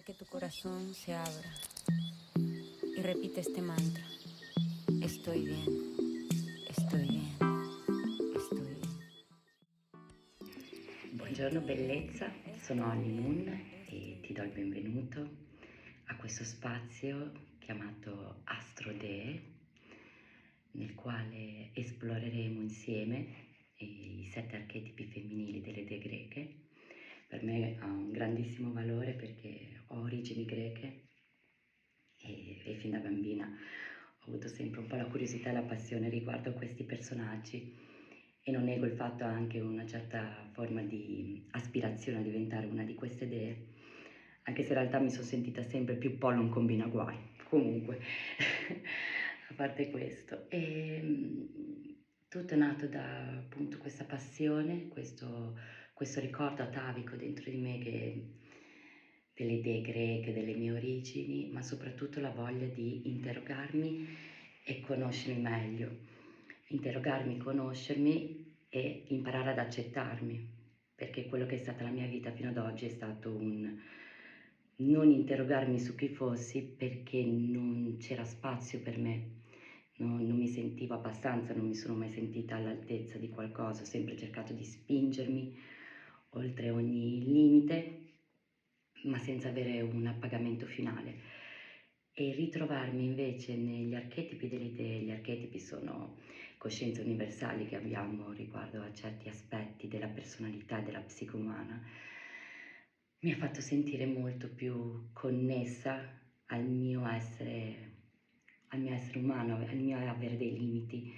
que tu corazón se abra y repite este mantra. Estoy bien, estoy bien, estoy bien. Buongiorno bellezza, sono Holly Moon e ti do il benvenuto a questo spazio chiamato Astrodee, nel quale esploreremo insieme i 7 archetipi femminili delle dee greche. Per me ha un grandissimo valore perché ho origini greche e fin da bambina ho avuto sempre un po' la curiosità e la passione riguardo a questi personaggi e non nego il fatto anche una certa forma di aspirazione a diventare una di queste dee, anche se in realtà mi sono sentita sempre più pollo un combina guai. Comunque, a parte questo, tutto è nato da appunto questa passione, questo ricordo atavico dentro di me delle idee greche, delle mie origini, ma soprattutto la voglia di interrogarmi e conoscermi meglio. Interrogarmi, conoscermi e imparare ad accettarmi, perché quello che è stata la mia vita fino ad oggi è stato un non interrogarmi su chi fossi perché non c'era spazio per me, non mi sentivo abbastanza, non mi sono mai sentita all'altezza di qualcosa, ho sempre cercato di spingermi oltre ogni limite, ma senza avere un appagamento finale. E ritrovarmi invece negli archetipi delle idee, gli archetipi sono coscienze universali che abbiamo riguardo a certi aspetti della personalità e della psiche umana, mi ha fatto sentire molto più connessa al mio essere umano, al mio avere dei limiti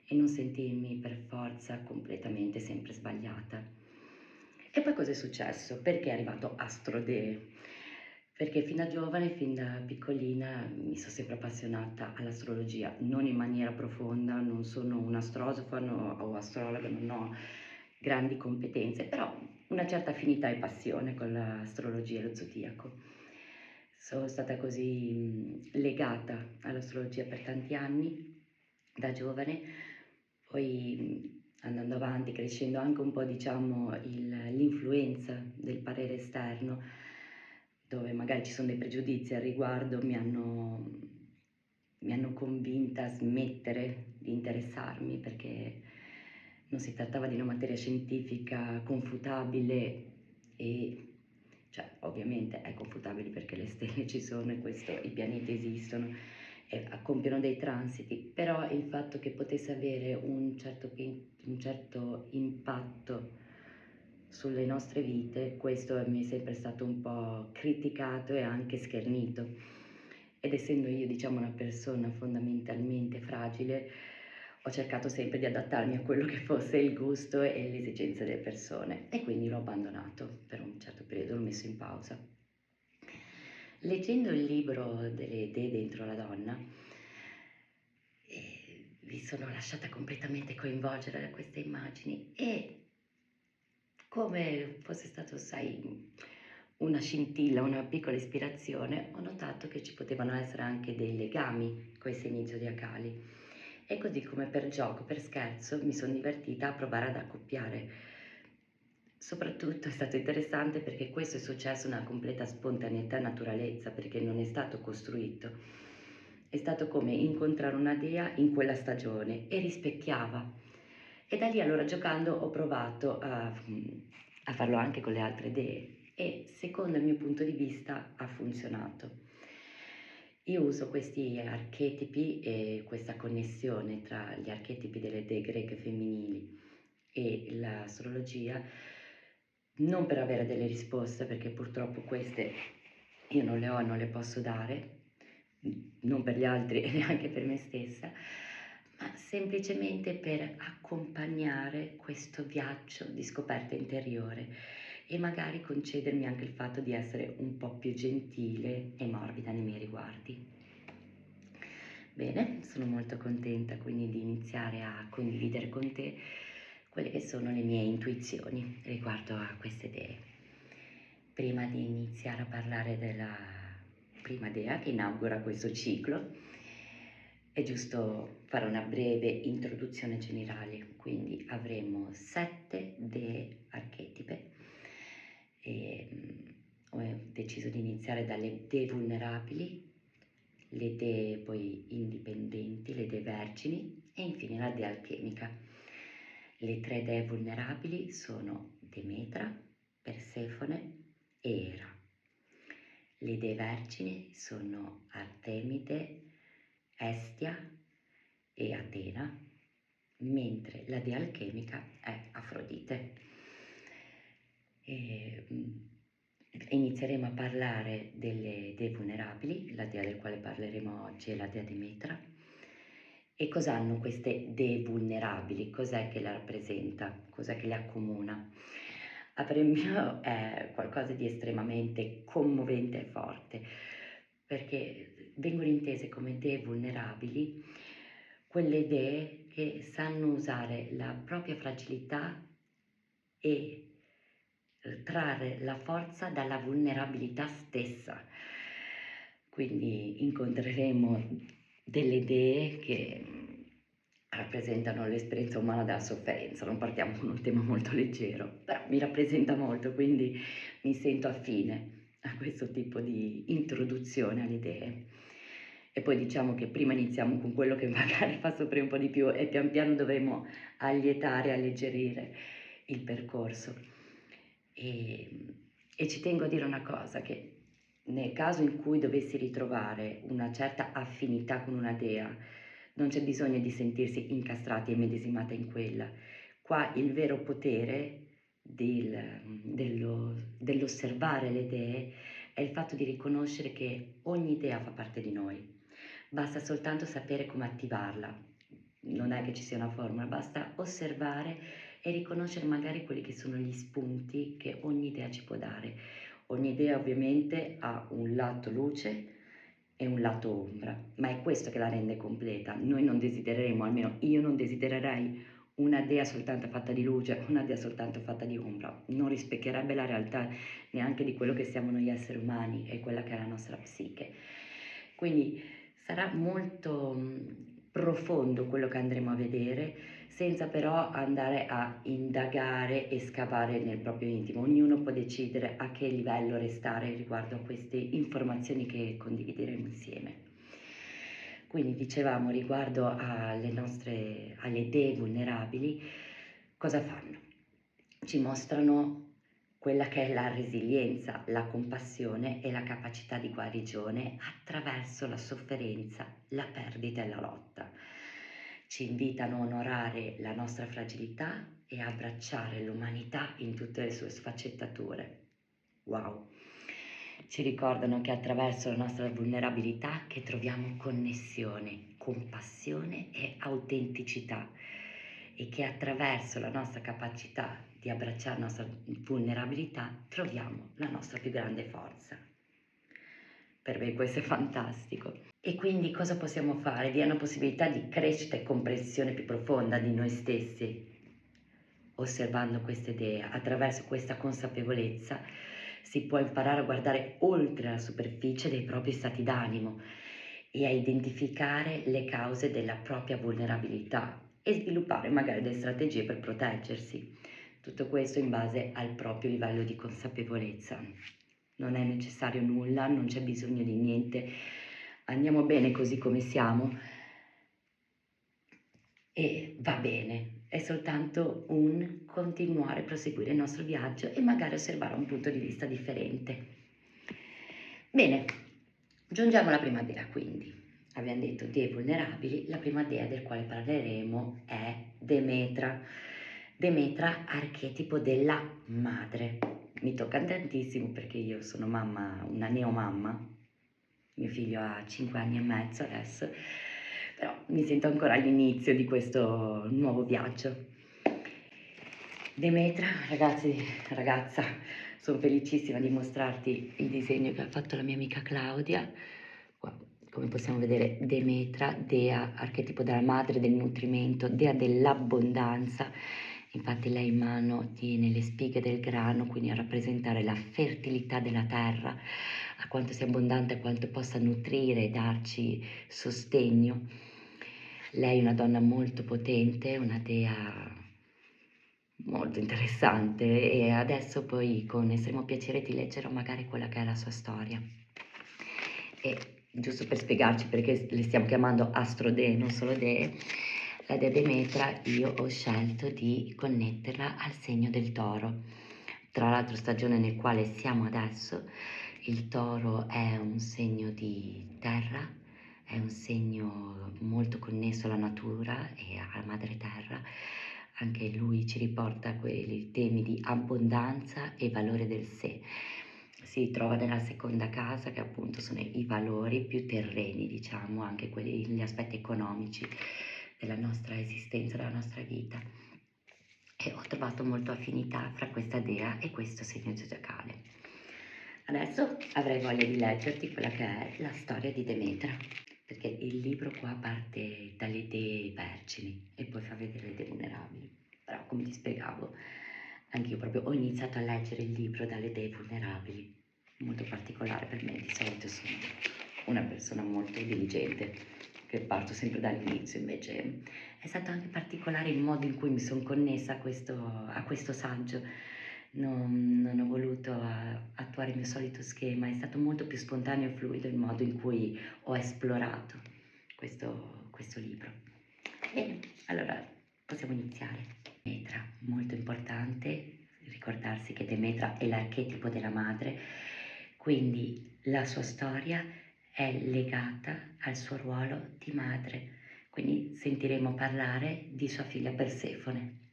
e non sentirmi per forza completamente sempre sbagliata. E poi cosa è successo? Perché è arrivato Astrodee? Perché fin da giovane, fin da piccolina, mi sono sempre appassionata all'astrologia, non in maniera profonda, non sono un'astrosofa o astrologa, non ho grandi competenze, però una certa affinità e passione con l'astrologia e lo zodiaco. Sono stata così legata all'astrologia per tanti anni, da giovane, poi andando avanti, crescendo anche un po', diciamo, l'influenza del parere esterno, dove magari ci sono dei pregiudizi al riguardo, mi hanno convinta a smettere di interessarmi perché non si trattava di una materia scientifica confutabile e cioè ovviamente è confutabile perché le stelle ci sono e i pianeti esistono e compiono dei transiti, però il fatto che potesse avere un certo impatto sulle nostre vite, questo mi è sempre stato un po' criticato e anche schernito. Ed essendo io, diciamo, una persona fondamentalmente fragile, ho cercato sempre di adattarmi a quello che fosse il gusto e le esigenze delle persone e quindi l'ho abbandonato per un certo periodo, l'ho messo in pausa. Leggendo il libro delle idee dentro la donna, mi sono lasciata completamente coinvolgere da queste immagini e come fosse stato, sai, una scintilla, una piccola ispirazione, ho notato che ci potevano essere anche dei legami con i segni zodiacali. E così come per gioco, per scherzo, mi sono divertita a provare ad accoppiare. Soprattutto è stato interessante perché questo è successo nella completa spontaneità e naturalezza, perché non è stato costruito. È stato come incontrare una dea in quella stagione e rispecchiava. E da lì allora giocando ho provato a farlo anche con le altre dee e secondo il mio punto di vista ha funzionato. Io uso questi archetipi e questa connessione tra gli archetipi delle dee greche femminili e l'astrologia non per avere delle risposte, perché purtroppo queste io non le ho, non le posso dare, non per gli altri e neanche per me stessa, ma semplicemente per accompagnare questo viaggio di scoperta interiore e magari concedermi anche il fatto di essere un po' più gentile e morbida nei miei riguardi. Bene, sono molto contenta quindi di iniziare a condividere con te quelle che sono le mie intuizioni riguardo a queste idee. Prima di iniziare a parlare della prima dea che inaugura questo ciclo, è giusto fare una breve introduzione generale, quindi avremo 7 dee archetipe e ho deciso di iniziare dalle dee vulnerabili, le dee poi indipendenti, le dee vergini e infine la dea alchemica. Le 3 dee vulnerabili sono Demetra, Persefone e Era. Le dee vergini sono Artemide, Estia e Atena, mentre la dea alchemica è Afrodite. Inizieremo a parlare delle dee vulnerabili, la dea del quale parleremo oggi è la dea Demetra. E cosa hanno queste dee vulnerabili? Cos'è che la rappresenta? Cos'è che le accomuna? A parer mio è qualcosa di estremamente commovente e forte, perché vengono intese come dee vulnerabili quelle dee che sanno usare la propria fragilità e trarre la forza dalla vulnerabilità stessa. Quindi incontreremo delle idee che rappresentano l'esperienza umana della sofferenza. Non partiamo con un tema molto leggero, però mi rappresenta molto, quindi mi sento affine a questo tipo di introduzione alle idee. E poi diciamo che prima iniziamo con quello che magari fa soffrire un po' di più e pian piano dovremo allietare, alleggerire il percorso. E ci tengo a dire una cosa, che nel caso in cui dovessi ritrovare una certa affinità con una dea, non c'è bisogno di sentirsi incastrati e medesimata in quella. Qua il vero potere dell'osservare le dee è il fatto di riconoscere che ogni dea fa parte di noi. Basta soltanto sapere come attivarla. Non è che ci sia una formula, basta osservare e riconoscere magari quelli che sono gli spunti che ogni idea ci può dare. Ogni idea ovviamente ha un lato luce e un lato ombra, ma è questo che la rende completa. Noi non desidereremo, almeno io non desidererei una dea soltanto fatta di luce, una dea soltanto fatta di ombra. Non rispecchierebbe la realtà neanche di quello che siamo noi esseri umani e quella che è la nostra psiche. Quindi sarà molto profondo quello che andremo a vedere, senza però andare a indagare e scavare nel proprio intimo. Ognuno può decidere a che livello restare riguardo a queste informazioni che condivideremo insieme. Quindi dicevamo riguardo alle dee vulnerabili, cosa fanno? Ci mostrano quella che è la resilienza, la compassione e la capacità di guarigione attraverso la sofferenza, la perdita e la lotta. Ci invitano a onorare la nostra fragilità e a abbracciare l'umanità in tutte le sue sfaccettature. Wow! Ci ricordano che attraverso la nostra vulnerabilità che troviamo connessione, compassione e autenticità e che attraverso la nostra capacità di abbracciare la nostra vulnerabilità troviamo la nostra più grande forza. Per me questo è fantastico. E quindi cosa possiamo fare? Vi è una possibilità di crescita e comprensione più profonda di noi stessi. Osservando queste idee, attraverso questa consapevolezza, si può imparare a guardare oltre la superficie dei propri stati d'animo e a identificare le cause della propria vulnerabilità e sviluppare magari delle strategie per proteggersi. Tutto questo in base al proprio livello di consapevolezza. Non è necessario nulla, non c'è bisogno di niente, andiamo bene così come siamo e va bene, è soltanto un continuare a proseguire il nostro viaggio e magari osservare un punto di vista differente. Bene, giungiamo alla prima dea quindi. Abbiamo detto dee vulnerabili, la prima dea del quale parleremo è Demetra. Demetra, archetipo della madre. Mi tocca tantissimo perché io sono mamma, una neomamma, mio figlio ha 5 anni e mezzo adesso, però mi sento ancora all'inizio di questo nuovo viaggio. Demetra, ragazza, sono felicissima di mostrarti il disegno che ha fatto la mia amica Claudia. Qua, come possiamo vedere, Demetra, dea, archetipo della madre, del nutrimento, dea dell'abbondanza. Infatti lei in mano tiene le spighe del grano, quindi a rappresentare la fertilità della terra, a quanto sia abbondante, a quanto possa nutrire e darci sostegno. Lei è una donna molto potente, una dea molto interessante, e adesso poi con estremo piacere ti leggerò magari quella che è la sua storia. E giusto per spiegarci perché le stiamo chiamando Astrodee, non solo Dee, la dea Demetra io ho scelto di connetterla al segno del Toro. Tra l'altro stagione nel quale siamo adesso, il Toro è un segno di terra, è un segno molto connesso alla natura e alla madre terra. Anche lui ci riporta a quei temi di abbondanza e valore del sé. Si trova nella seconda casa, che appunto sono i valori più terreni, diciamo, anche quelli, gli aspetti economici della nostra esistenza, della nostra vita. E ho trovato molto affinità fra questa dea e questo segno zodiacale. Adesso avrei voglia di leggerti quella che è la storia di Demetra, perché il libro qua parte dalle dee vergini e poi fa vedere le dee vulnerabili. Però come ti spiegavo, anche io proprio ho iniziato a leggere il libro dalle dee vulnerabili, molto particolare per me. Di solito sono una persona molto diligente, che parto sempre dall'inizio, invece è stato anche particolare il modo in cui mi sono connessa a questo saggio. Non ho voluto attuare il mio solito schema, è stato molto più spontaneo e fluido il modo in cui ho esplorato questo libro. Bene, allora possiamo iniziare. Demetra, molto importante ricordarsi che Demetra è l'archetipo della madre, quindi la sua storia è legata al suo ruolo di madre, quindi sentiremo parlare di sua figlia Persefone.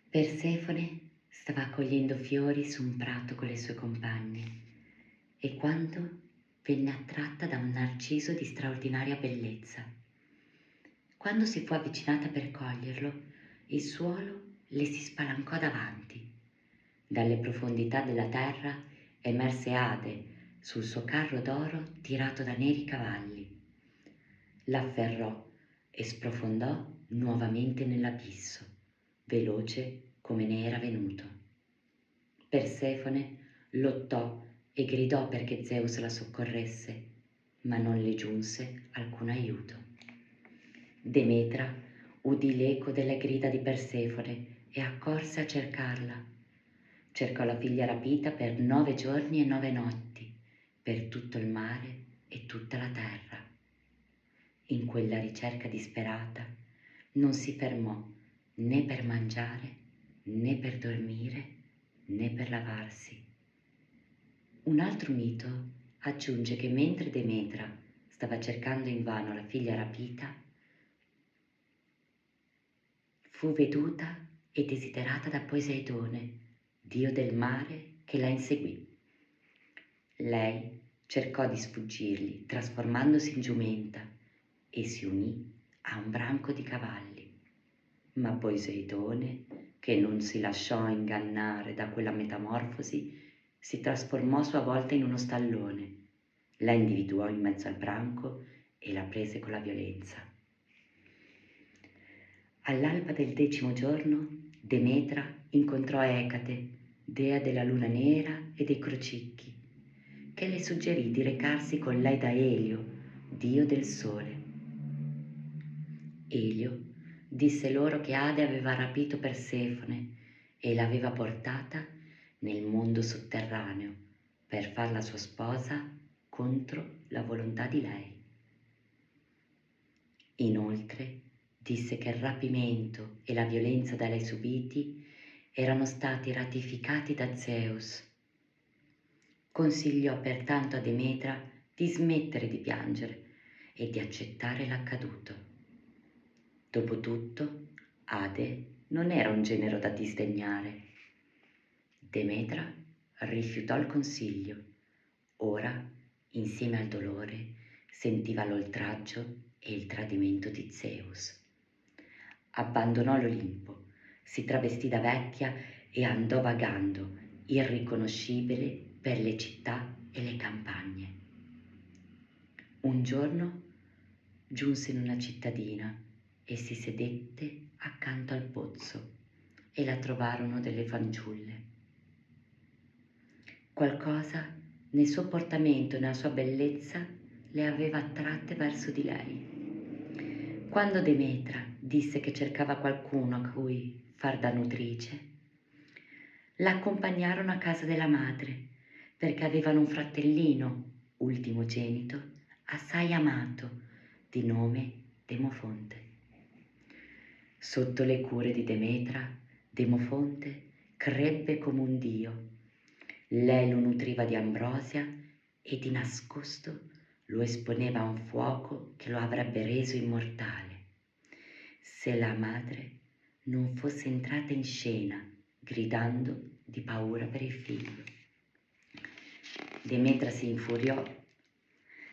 Persefone stava accogliendo fiori su un prato con le sue compagne e quando venne attratta da un narciso di straordinaria bellezza. Quando si fu avvicinata per coglierlo, il suolo le si spalancò davanti. Dalle profondità della terra emerse Ade sul suo carro d'oro tirato da neri cavalli. L'afferrò e sprofondò nuovamente nell'abisso, veloce come ne era venuto. Persefone lottò e gridò perché Zeus la soccorresse, ma non le giunse alcun aiuto. Demetra udì l'eco delle grida di Persefone e accorse a cercarla. Cercò la figlia rapita per 9 giorni e 9 notti, per tutto il mare e tutta la terra. In quella ricerca disperata non si fermò né per mangiare, né per dormire, né per lavarsi. Un altro mito aggiunge che mentre Demetra stava cercando invano la figlia rapita, fu veduta e desiderata da Poseidone, dio del mare, che la inseguì. Lei cercò di sfuggirgli, trasformandosi in giumenta, e si unì a un branco di cavalli. Ma Poseidone, che non si lasciò ingannare da quella metamorfosi, si trasformò a sua volta in uno stallone, la individuò in mezzo al branco e la prese con la violenza. All'alba del 10° giorno, Demetra incontrò Ecate, dea della luna nera e dei crocicchi, che le suggerì di recarsi con lei da Elio, dio del sole. Elio disse loro che Ade aveva rapito Persefone e l'aveva portata nel mondo sotterraneo per farla sua sposa contro la volontà di lei. Inoltre disse che il rapimento e la violenza da lei subiti erano stati ratificati da Zeus. Consigliò pertanto a Demetra di smettere di piangere e di accettare l'accaduto. Dopotutto, Ade non era un genero da disdegnare. Demetra rifiutò il consiglio. Ora, insieme al dolore, sentiva l'oltraggio e il tradimento di Zeus. Abbandonò l'Olimpo, si travestì da vecchia e andò vagando, irriconoscibile per le città e le campagne. Un giorno giunse in una cittadina e si sedette accanto al pozzo e la trovarono delle fanciulle. Qualcosa nel suo portamento e nella sua bellezza le aveva attratte verso di lei. Quando Demetra disse che cercava qualcuno a cui far da nutrice, la accompagnarono a casa della madre perché avevano un fratellino, ultimogenito, assai amato, di nome Demofonte. Sotto le cure di Demetra, Demofonte crebbe come un dio. Lei lo nutriva di ambrosia e di nascosto lo esponeva a un fuoco che lo avrebbe reso immortale, se la madre non fosse entrata in scena gridando di paura per il figlio. Demetra si infuriò,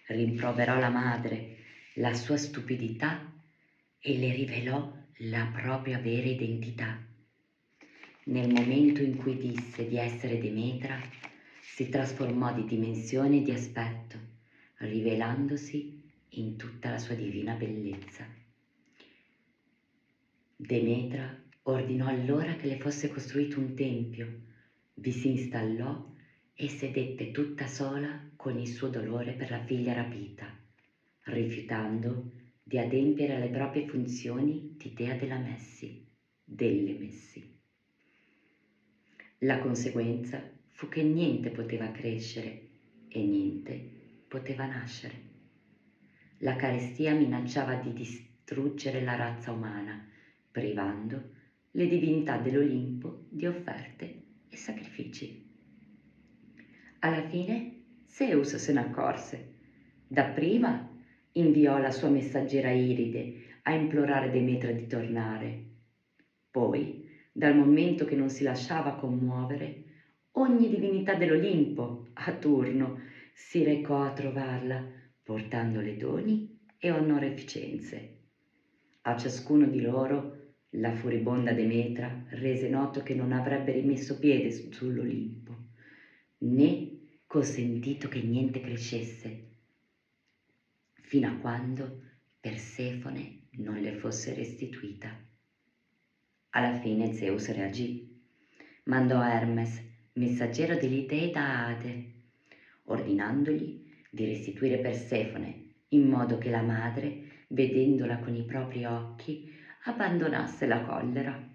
rimproverò la madre, la sua stupidità e le rivelò la propria vera identità. Nel momento in cui disse di essere Demetra, si trasformò di dimensione e di aspetto, rivelandosi in tutta la sua divina bellezza. Demetra ordinò allora che le fosse costruito un tempio, vi si installò e sedette tutta sola con il suo dolore per la figlia rapita, rifiutando di adempiere alle proprie funzioni di dea delle Messi. La conseguenza fu che niente poteva crescere e niente poteva nascere. La carestia minacciava di distruggere la razza umana, privando le divinità dell'Olimpo di offerte e sacrifici. Alla fine Zeus se ne accorse. Dapprima inviò la sua messaggera Iride a implorare Demetra di tornare. Poi, dal momento che non si lasciava commuovere, ogni divinità dell'Olimpo, a turno, si recò a trovarla, portandole doni e onorificenze. A ciascuno di loro la furibonda Demetra rese noto che non avrebbe rimesso piede sull'Olimpo, né consentito che niente crescesse, fino a quando Persefone non le fosse restituita. Alla fine Zeus reagì. Mandò Hermes, messaggero degli dei da Ade, ordinandogli di restituire Persefone, in modo che la madre, vedendola con i propri occhi, abbandonasse la collera.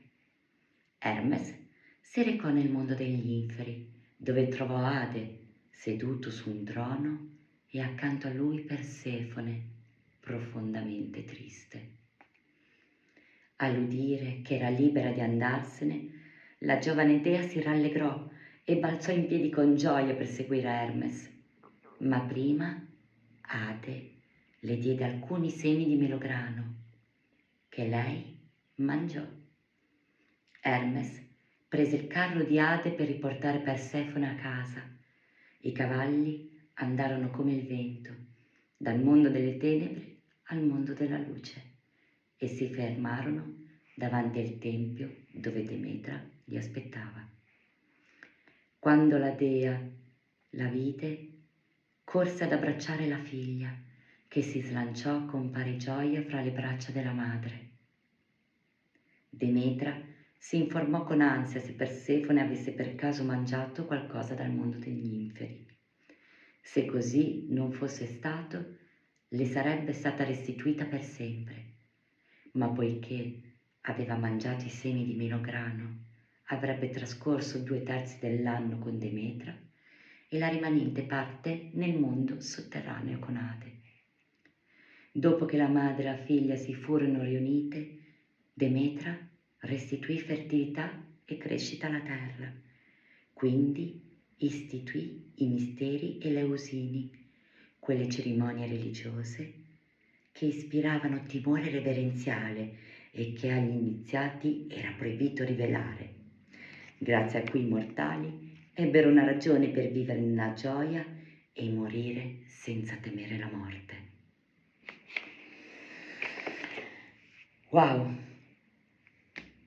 Hermes si recò nel mondo degli inferi, dove trovò Ade seduto su un trono e accanto a lui Persefone, profondamente triste. All'udire che era libera di andarsene, la giovane dea si rallegrò e balzò in piedi con gioia per seguire Hermes. Ma prima Ade le diede alcuni semi di melograno che lei mangiò. Hermes prese il carro di Ade per riportare Persefone a casa. I cavalli andarono come il vento, dal mondo delle tenebre al mondo della luce, e si fermarono davanti al tempio dove Demetra li aspettava. Quando la dea la vide, corse ad abbracciare la figlia, che si slanciò con pari gioia fra le braccia della madre. Demetra si informò con ansia se Persefone avesse per caso mangiato qualcosa dal mondo degli inferi. Se così non fosse stato, le sarebbe stata restituita per sempre, ma poiché aveva mangiato i semi di melograno, avrebbe trascorso 2/3 dell'anno con Demetra e la rimanente parte nel mondo sotterraneo con Ade. Dopo che la madre e la figlia si furono riunite, Demetra restituì fertilità e crescita alla terra, quindi istituì i misteri eleusini, quelle cerimonie religiose che ispiravano timore reverenziale e che agli iniziati era proibito rivelare, grazie a cui i mortali ebbero una ragione per vivere nella gioia e morire senza temere la morte. Wow!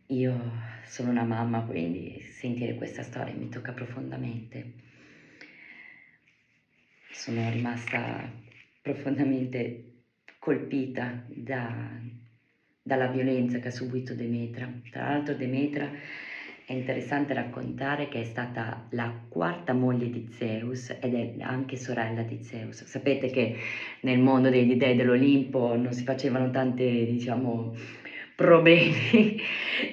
Io sono una mamma, quindi sentire questa storia mi tocca profondamente. Sono rimasta profondamente colpita dalla violenza che ha subito Demetra. Tra l'altro Demetra è interessante raccontare che è stata la quarta moglie di Zeus ed è anche sorella di Zeus. Sapete che nel mondo degli dei dell'Olimpo non si facevano tante, diciamo, problemi,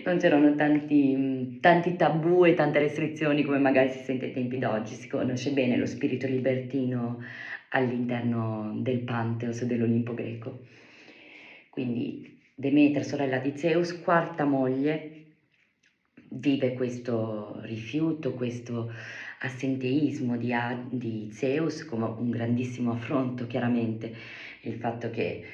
non c'erano tanti tabù e tante restrizioni come magari si sente ai tempi d'oggi. Si conosce bene lo spirito libertino all'interno del Pantheos dell'Olimpo greco. Quindi Demetra, sorella di Zeus, quarta moglie, vive questo rifiuto, questo assenteismo di Zeus come un grandissimo affronto, chiaramente, il fatto che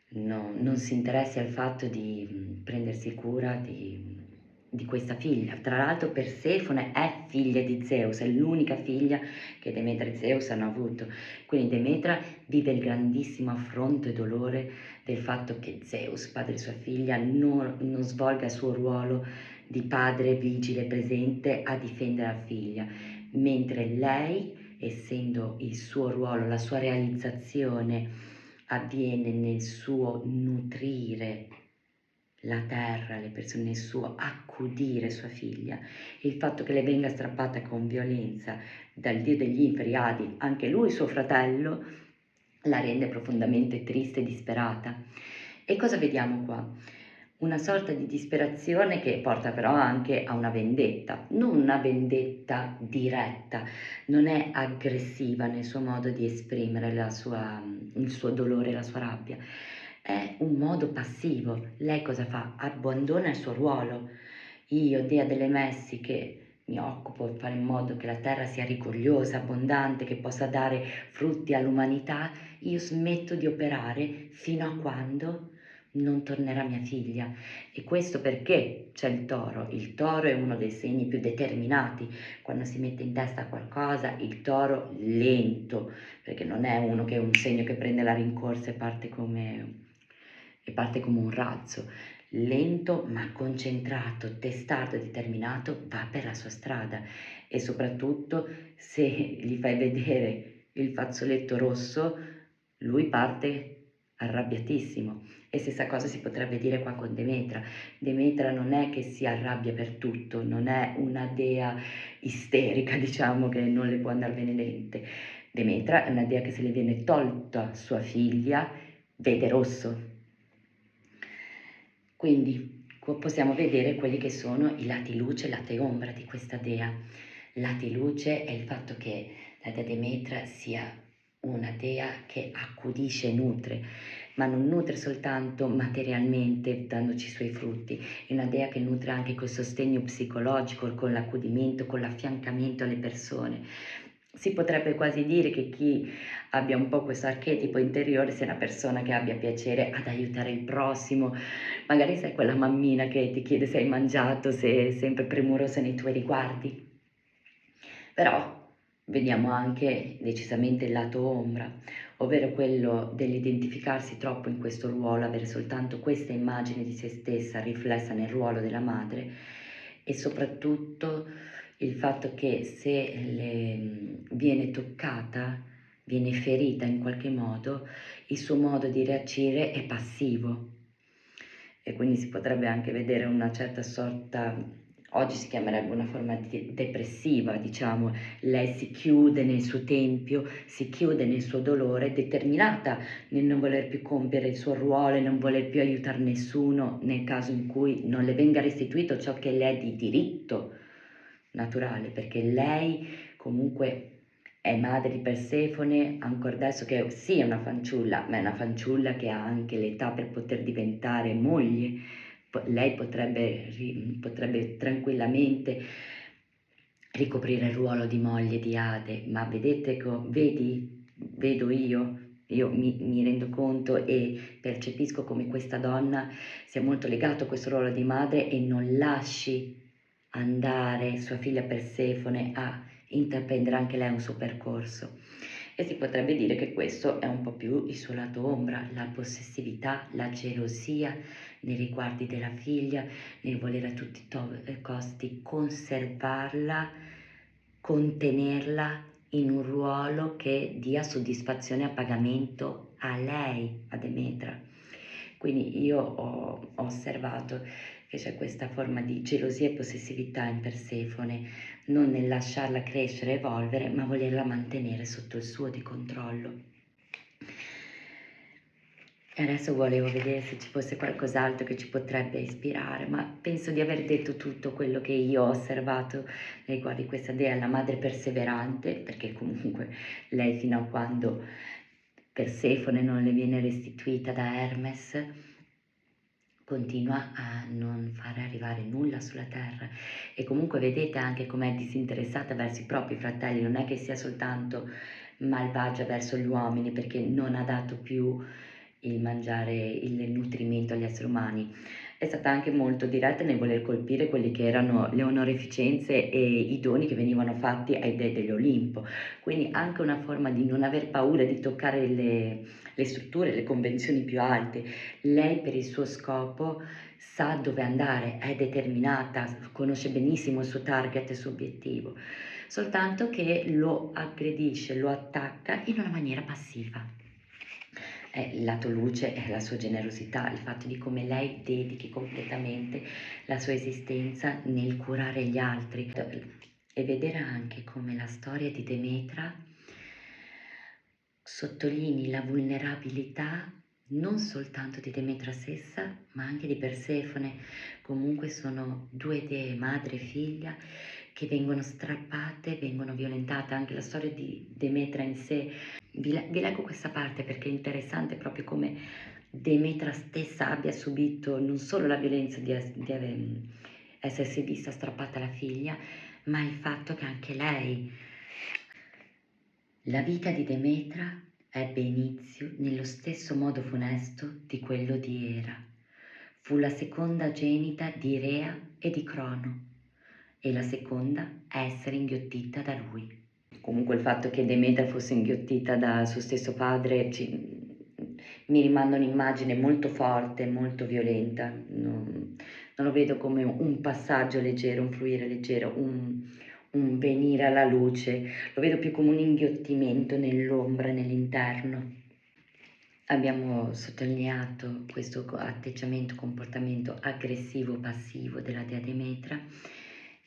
non si interessi al fatto di prendersi cura di questa figlia. Tra l'altro Persefone è figlia di Zeus, è l'unica figlia che Demetra e Zeus hanno avuto, quindi Demetra vive il grandissimo affronto e dolore del fatto che Zeus, padre di sua figlia, non svolga il suo ruolo di padre vigile presente a difendere la figlia, mentre lei, essendo il suo ruolo, la sua realizzazione avviene nel suo nutrire la terra, le persone, nel suo accudire sua figlia, il fatto che le venga strappata con violenza dal dio degli inferi Adi, anche lui suo fratello, la rende profondamente triste e disperata. E cosa vediamo qua? Una sorta di disperazione che porta però anche a una vendetta, non una vendetta diretta, non è aggressiva nel suo modo di esprimere il suo dolore, la sua rabbia, è un modo passivo. Lei cosa fa? Abbandona il suo ruolo. Io, dea delle messi, che mi occupo di fare in modo che la terra sia rigogliosa, abbondante, che possa dare frutti all'umanità, io smetto di operare fino a quando non tornerà mia figlia. E questo perché c'è il toro. Il toro è uno dei segni più determinati. Quando si mette in testa qualcosa, il toro lento, perché non è uno che è un segno che prende la rincorsa e parte come un razzo. Lento ma concentrato, testardo, determinato, va per la sua strada. E soprattutto se gli fai vedere il fazzoletto rosso, lui parte arrabbiatissimo. E stessa cosa si potrebbe dire qua con Demetra. Demetra non è che si arrabbia per tutto, non è una dea isterica, diciamo, che non le può andare bene niente. Demetra è una dea che se le viene tolta sua figlia, vede rosso. Quindi possiamo vedere quelli che sono i lati luce e i lati ombra di questa dea. Lati luce è il fatto che la dea Demetra sia una dea che accudisce e nutre, ma non nutre soltanto materialmente dandoci i suoi frutti, è una dea che nutre anche col sostegno psicologico, con l'accudimento, con l'affiancamento alle persone. Si potrebbe quasi dire che chi abbia un po' questo archetipo interiore sia una persona che abbia piacere ad aiutare il prossimo, magari sei quella mammina che ti chiede se hai mangiato, se è sempre premurosa nei tuoi riguardi. Però vediamo anche decisamente il lato ombra, ovvero quello dell'identificarsi troppo in questo ruolo, avere soltanto questa immagine di se stessa riflessa nel ruolo della madre e soprattutto il fatto che se viene toccata, viene ferita in qualche modo, il suo modo di reagire è passivo e quindi si potrebbe anche vedere una certa sorta, oggi si chiamerebbe una forma depressiva, diciamo, lei si chiude nel suo tempio, si chiude nel suo dolore, determinata nel non voler più compiere il suo ruolo e non voler più aiutare nessuno nel caso in cui non le venga restituito ciò che le è di diritto naturale, perché lei comunque è madre di Persefone, ancora adesso che sì è una fanciulla, ma è una fanciulla che ha anche l'età per poter diventare moglie. Lei potrebbe tranquillamente ricoprire il ruolo di moglie di Ade, ma vedo io mi rendo conto e percepisco come questa donna sia molto legata a questo ruolo di madre e non lasci andare sua figlia Persefone a intraprendere anche lei un suo percorso. E si potrebbe dire che questo è un po' più il suo lato ombra, la possessività, la gelosia nei riguardi della figlia, nel volere a tutti i costi conservarla, contenerla in un ruolo che dia soddisfazione e appagamento a lei, a Demetra. Quindi io ho osservato che c'è questa forma di gelosia e possessività in Persefone, non nel lasciarla crescere e evolvere, ma volerla mantenere sotto il suo di controllo. E adesso volevo vedere se ci fosse qualcos'altro che ci potrebbe ispirare, ma penso di aver detto tutto quello che io ho osservato riguardo di questa dea, la madre perseverante, perché comunque lei fino a quando Persefone non le viene restituita da Hermes, continua a non fare arrivare nulla sulla terra, e comunque vedete anche com'è disinteressata verso i propri fratelli, non è che sia soltanto malvagia verso gli uomini perché non ha dato più il mangiare, il nutrimento agli esseri umani. È stata anche molto diretta nel voler colpire quelli che erano le onorificenze e i doni che venivano fatti ai dei dell'Olimpo, quindi anche una forma di non aver paura di toccare le strutture, le convenzioni più alte. Lei per il suo scopo sa dove andare, è determinata, conosce benissimo il suo target e il suo obiettivo, soltanto che lo aggredisce, lo attacca in una maniera passiva. È il lato luce, è la sua generosità, il fatto di come lei dedichi completamente la sua esistenza nel curare gli altri, e vedere anche come la storia di Demetra sottolinei la vulnerabilità non soltanto di Demetra stessa, ma anche di Persefone. Comunque sono due dee, madre e figlia, che vengono strappate, vengono violentate. Anche la storia di Demetra in sé. Vi leggo questa parte perché è interessante proprio come Demetra stessa abbia subito non solo la violenza di essersi vista strappata alla figlia, ma il fatto che anche lei, la vita di Demetra ebbe inizio nello stesso modo funesto di quello di Era. Fu la seconda genita di Rea e di Crono, e la seconda a essere inghiottita da lui. Comunque il fatto che Demetra fosse inghiottita da suo stesso padre mi rimanda un'immagine molto forte, molto violenta. Non lo vedo come un passaggio leggero, un fluire leggero, un venire alla luce, lo vedo più come un inghiottimento nell'ombra, nell'interno. Abbiamo sottolineato questo atteggiamento, comportamento aggressivo-passivo della dea Demetra,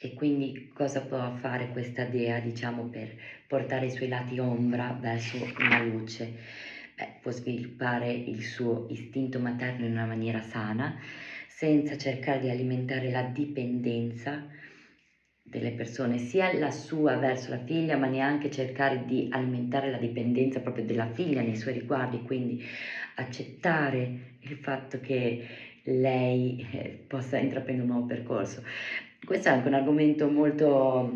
e quindi cosa può fare questa dea, diciamo, per portare i suoi lati ombra verso una luce? Può sviluppare il suo istinto materno in una maniera sana, senza cercare di alimentare la dipendenza delle persone, sia la sua verso la figlia, ma neanche cercare di alimentare la dipendenza proprio della figlia nei suoi riguardi, quindi accettare il fatto che lei possa intraprendere un nuovo percorso. Questo è anche un argomento molto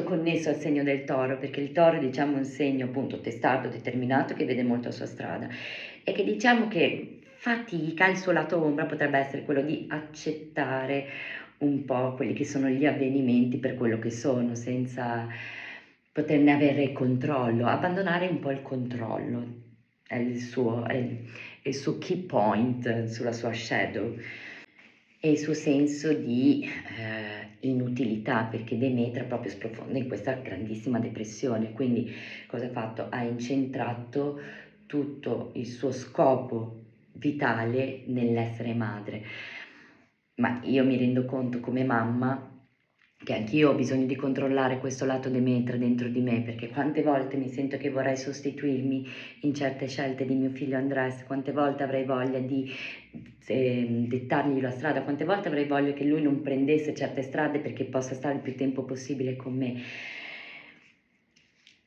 connesso al segno del toro, perché il toro, diciamo, è un segno appunto testardo, determinato, che vede molto la sua strada, e che diciamo che fatica, il suo lato ombra potrebbe essere quello di accettare un po' quelli che sono gli avvenimenti per quello che sono, senza poterne avere controllo, abbandonare un po' il controllo, è il suo key point sulla sua shadow, e il suo senso di inutilità, perché Demetra proprio sprofonda in questa grandissima depressione. Quindi cosa ha fatto? Ha incentrato tutto il suo scopo vitale nell'essere madre. Ma io mi rendo conto come mamma che anch'io ho bisogno di controllare questo lato Demetra dentro di me, perché quante volte mi sento che vorrei sostituirmi in certe scelte di mio figlio Andres, quante volte avrei voglia di dettargli la strada, quante volte avrei voglia che lui non prendesse certe strade perché possa stare il più tempo possibile con me.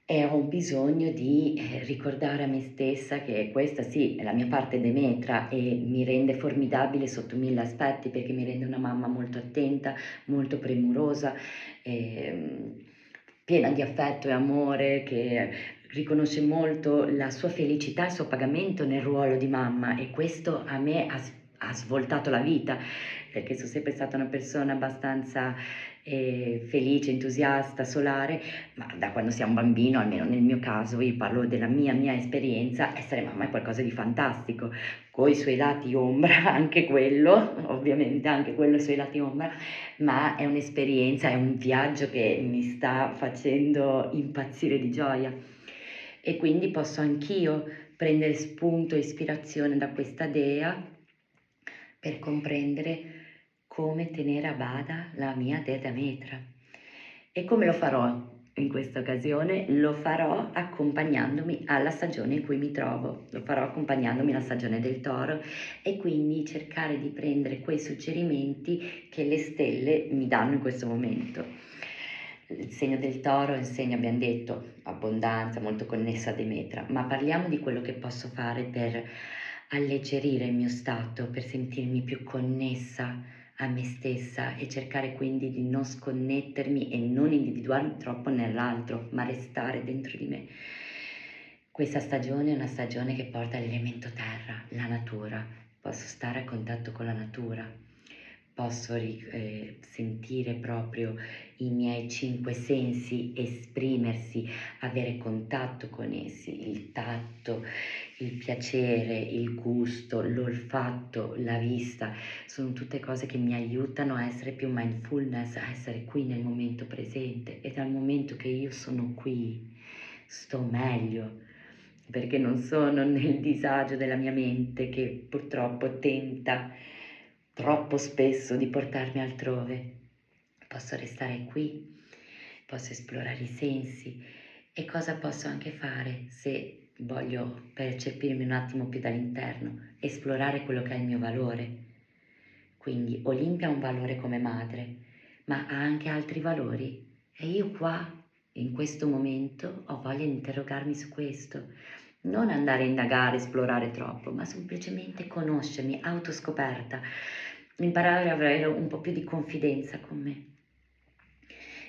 E ho bisogno di ricordare a me stessa che questa sì è la mia parte Demetra, e mi rende formidabile sotto 1000 aspetti, perché mi rende una mamma molto attenta, molto premurosa, piena di affetto e amore, che riconosce molto la sua felicità, il suo pagamento nel ruolo di mamma, e questo a me ha svoltato la vita, perché sono sempre stata una persona abbastanza felice, entusiasta, solare, ma da quando sei un bambino, almeno nel mio caso, io parlo della mia esperienza, essere mamma è qualcosa di fantastico, con i suoi lati ombra, anche quello, ovviamente anche quello i suoi lati ombra, ma è un'esperienza, è un viaggio che mi sta facendo impazzire di gioia, e quindi posso anch'io prendere spunto e ispirazione da questa dea per comprendere come tenere a bada la mia Dea Metra. E come lo farò in questa occasione? Lo farò accompagnandomi alla stagione in cui mi trovo, lo farò accompagnandomi alla stagione del Toro e quindi cercare di prendere quei suggerimenti che le stelle mi danno in questo momento. Il segno del Toro è un segno, abbiamo detto, abbondanza, molto connesso a Demetra, ma parliamo di quello che posso fare per alleggerire il mio stato, per sentirmi più connessa a me stessa e cercare quindi di non sconnettermi e non individuarmi troppo nell'altro, ma restare dentro di me. Questa stagione è una stagione che porta l'elemento terra, la natura. Posso stare a contatto con la natura, posso sentire proprio i miei cinque sensi esprimersi, avere contatto con essi, il tatto, il piacere, il gusto, l'olfatto, la vista, sono tutte cose che mi aiutano a essere più mindfulness, a essere qui nel momento presente e dal momento che io sono qui sto meglio perché non sono nel disagio della mia mente che purtroppo tenta troppo spesso di portarmi altrove. Posso restare qui, posso esplorare i sensi e cosa posso anche fare se voglio percepirmi un attimo più dall'interno, esplorare quello che è il mio valore. Quindi Olimpia ha un valore come madre, ma ha anche altri valori e io qua, in questo momento, ho voglia di interrogarmi su questo. Non andare a indagare, esplorare troppo, ma semplicemente conoscermi, autoscoperta, imparare ad avere un po' più di confidenza con me.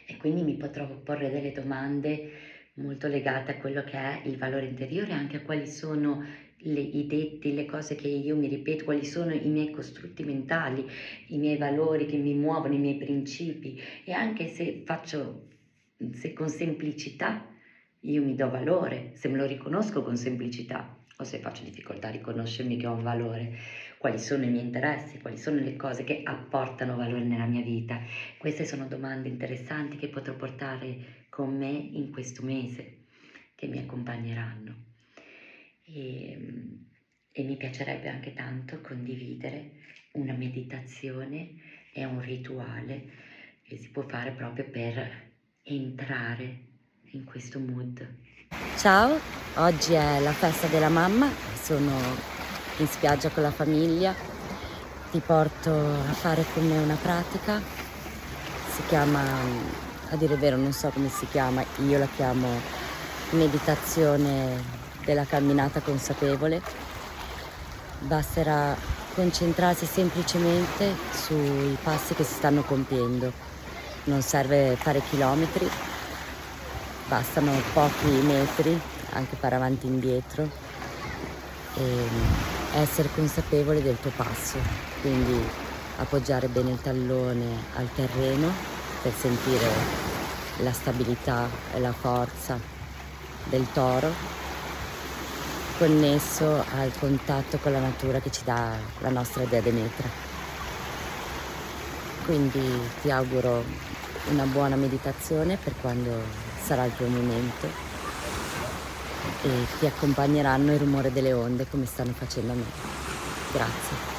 E quindi mi potrò porre delle domande molto legate a quello che è il valore interiore, anche a quali sono i detti, le cose che io mi ripeto, quali sono i miei costrutti mentali, i miei valori che mi muovono, i miei principi e anche se con semplicità io mi do valore, se me lo riconosco con semplicità o se faccio difficoltà a riconoscermi che ho un valore, quali sono i miei interessi, quali sono le cose che apportano valore nella mia vita. Queste sono domande interessanti che potrò portare con me in questo mese, che mi accompagneranno. E mi piacerebbe anche tanto condividere una meditazione e un rituale che si può fare proprio per entrare in questo mood. Ciao, oggi è la festa della mamma, sono in spiaggia con la famiglia, ti porto a fare con me una pratica, si chiama, a dire il vero non so come si chiama, io la chiamo meditazione della camminata consapevole. Basterà concentrarsi semplicemente sui passi che si stanno compiendo, non serve fare chilometri, bastano pochi metri, anche fare avanti e indietro, e essere consapevole del tuo passo, quindi appoggiare bene il tallone al terreno per sentire la stabilità e la forza del toro, connesso al contatto con la natura che ci dà la nostra Dea Demetra. Quindi ti auguro una buona meditazione per quando sarà il tuo momento e ti accompagneranno il rumore delle onde come stanno facendo a me. Grazie.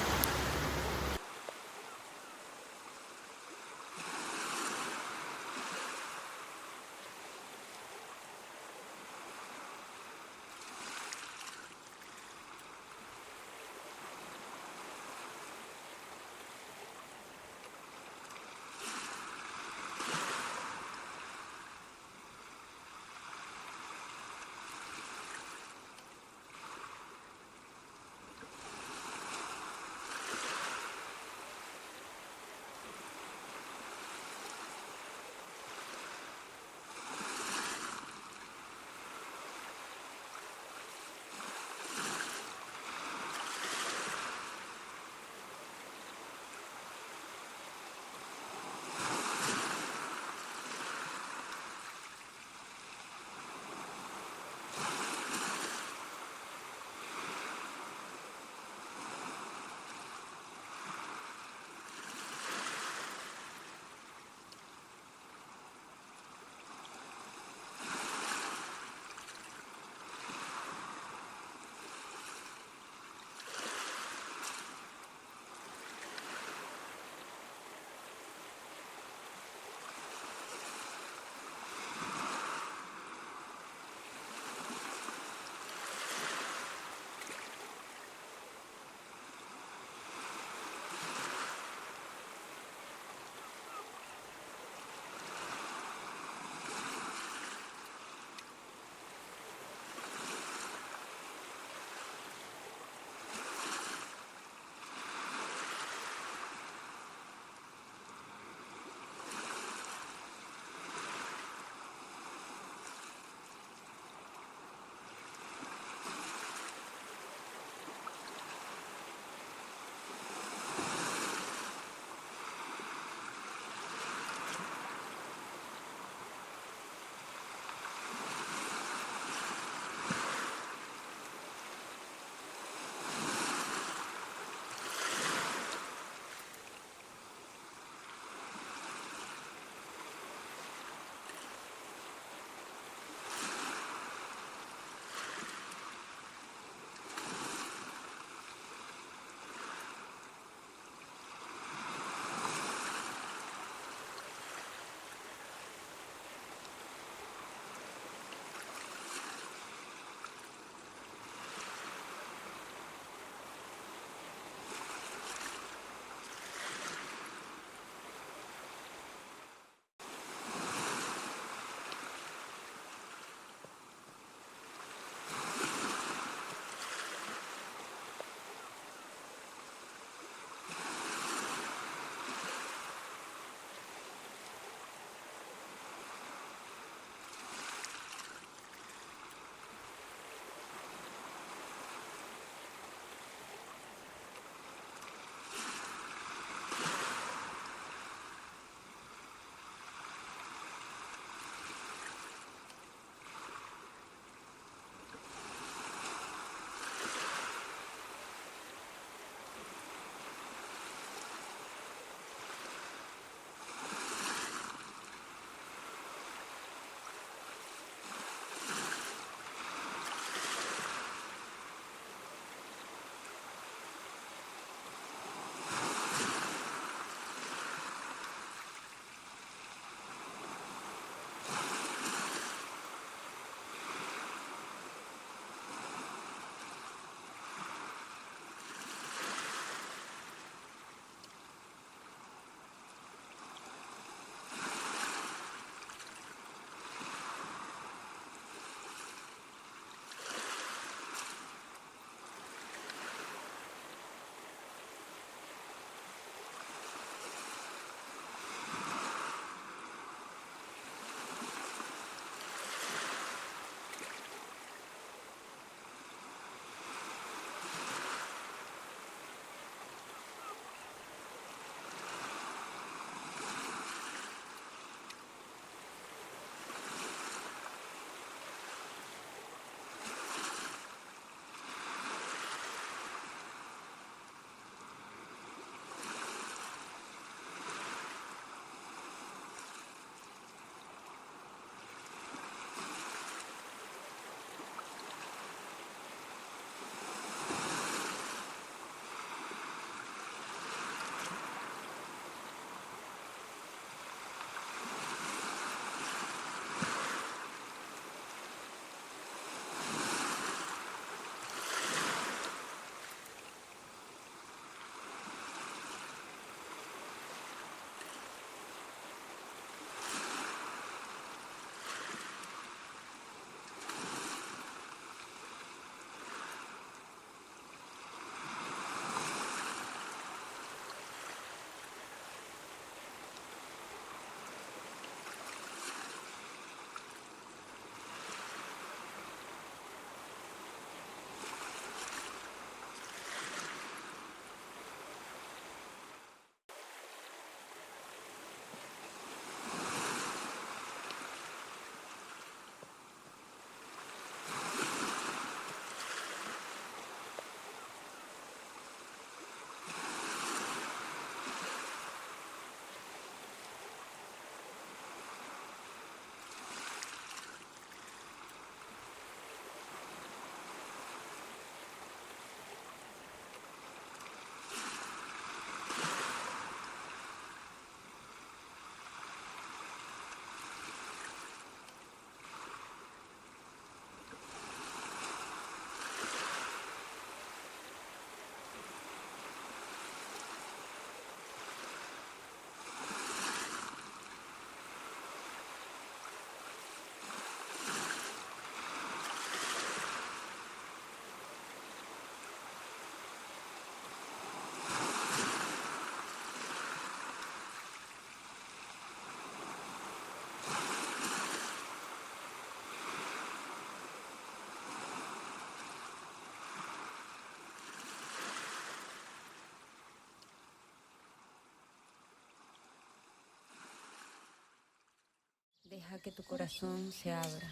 Deja que tu corazón se abra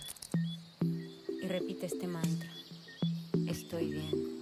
y repite este mantra. Estoy bien.